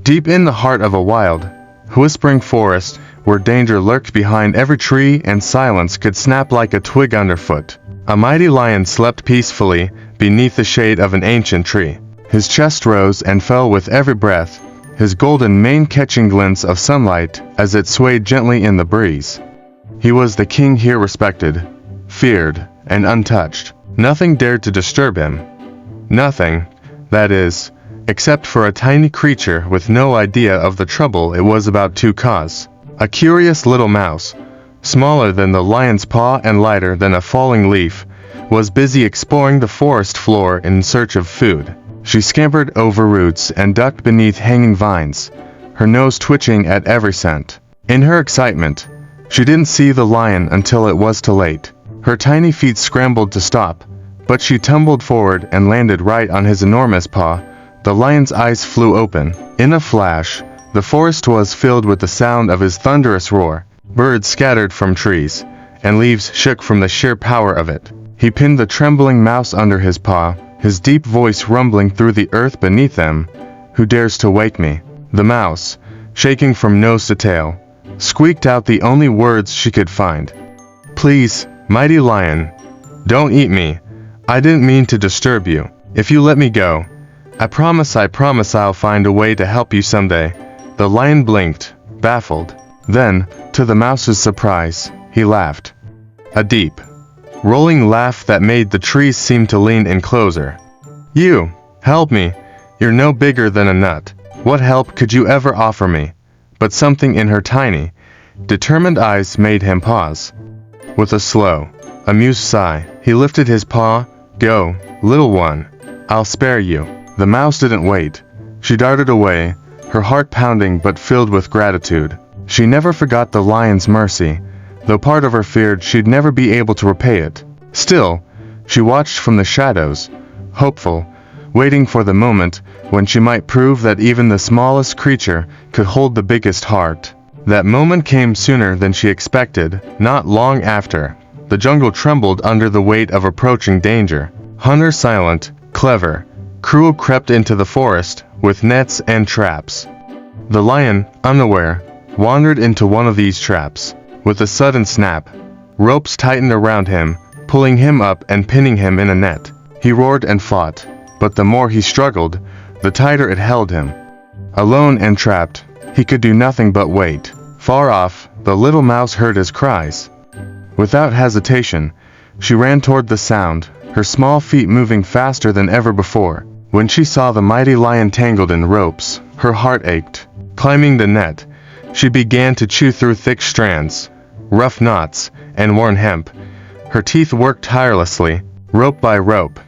Deep in the heart of a wild, whispering forest, where danger lurked behind every tree and silence could snap like a twig underfoot, a mighty lion slept peacefully beneath the shade of an ancient tree. His chest rose and fell with every breath, his golden mane catching glints of sunlight as it swayed gently in the breeze. He was the king here, respected, feared, and untouched. Nothing dared to disturb him. Nothing, that is, except for a tiny creature with no idea of the trouble it was about to cause. A curious little mouse, smaller than the lion's paw and lighter than a falling leaf, was busy exploring the forest floor in search of food. She scampered over roots and ducked beneath hanging vines, her nose twitching at every scent. In her excitement, she didn't see the lion until it was too late. Her tiny feet scrambled to stop, but she tumbled forward and landed right on his enormous paw. The lion's eyes flew open. In a flash, the forest was filled with the sound of his thunderous roar. Birds scattered from trees, and leaves shook from the sheer power of it. He pinned the trembling mouse under his paw, his deep voice rumbling through the earth beneath them. "Who dares to wake me?" The mouse, shaking from nose to tail, squeaked out the only words she could find. "Please, mighty lion, don't eat me. I didn't mean to disturb you. If you let me go, I promise I'll find a way to help you someday." The lion blinked, baffled. Then, to the mouse's surprise, he laughed. A deep, rolling laugh that made the trees seem to lean in closer. "You, help me. You're no bigger than a nut. What help could you ever offer me?" But something in her tiny, determined eyes made him pause. With a slow, amused sigh, he lifted his paw. "Go, little one. I'll spare you." The mouse didn't wait. She darted away, her heart pounding but filled with gratitude. She never forgot the lion's mercy, though part of her feared she'd never be able to repay it. Still, she watched from the shadows, hopeful, waiting for the moment when she might prove that even the smallest creature could hold the biggest heart. That moment came sooner than she expected. Not long after, the jungle trembled under the weight of approaching danger. Hunters, silent, clever, cruel, crept into the forest with nets and traps. The lion, unaware, wandered into one of these traps. With a sudden snap, ropes tightened around him, pulling him up and pinning him in a net. He roared and fought, but the more he struggled, the tighter it held him. Alone and trapped, he could do nothing but wait. Far off, the little mouse heard his cries. Without hesitation, she ran toward the sound, her small feet moving faster than ever before. When she saw the mighty lion tangled in ropes, her heart ached. Climbing the net, she began to chew through thick strands, rough knots, and worn hemp. Her teeth worked tirelessly, rope by rope.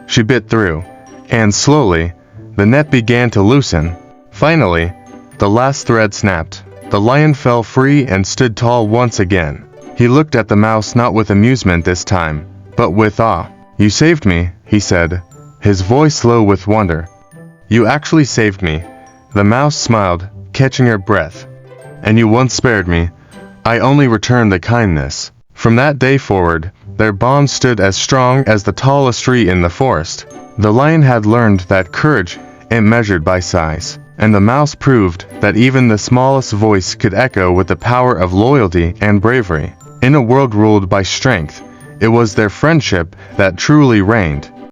She bit through, and slowly, the net began to loosen. Finally, the last thread snapped. The lion fell free and stood tall once again. He looked at the mouse not with amusement this time, but with awe. "You saved me," he said, his voice low with wonder. "You actually saved me." The mouse smiled, catching her breath. "And you once spared me. I only returned the kindness." From that day forward, their bond stood as strong as the tallest tree in the forest. The lion had learned that courage ain't measured by size, and the mouse proved that even the smallest voice could echo with the power of loyalty and bravery. In a world ruled by strength, it was their friendship that truly reigned.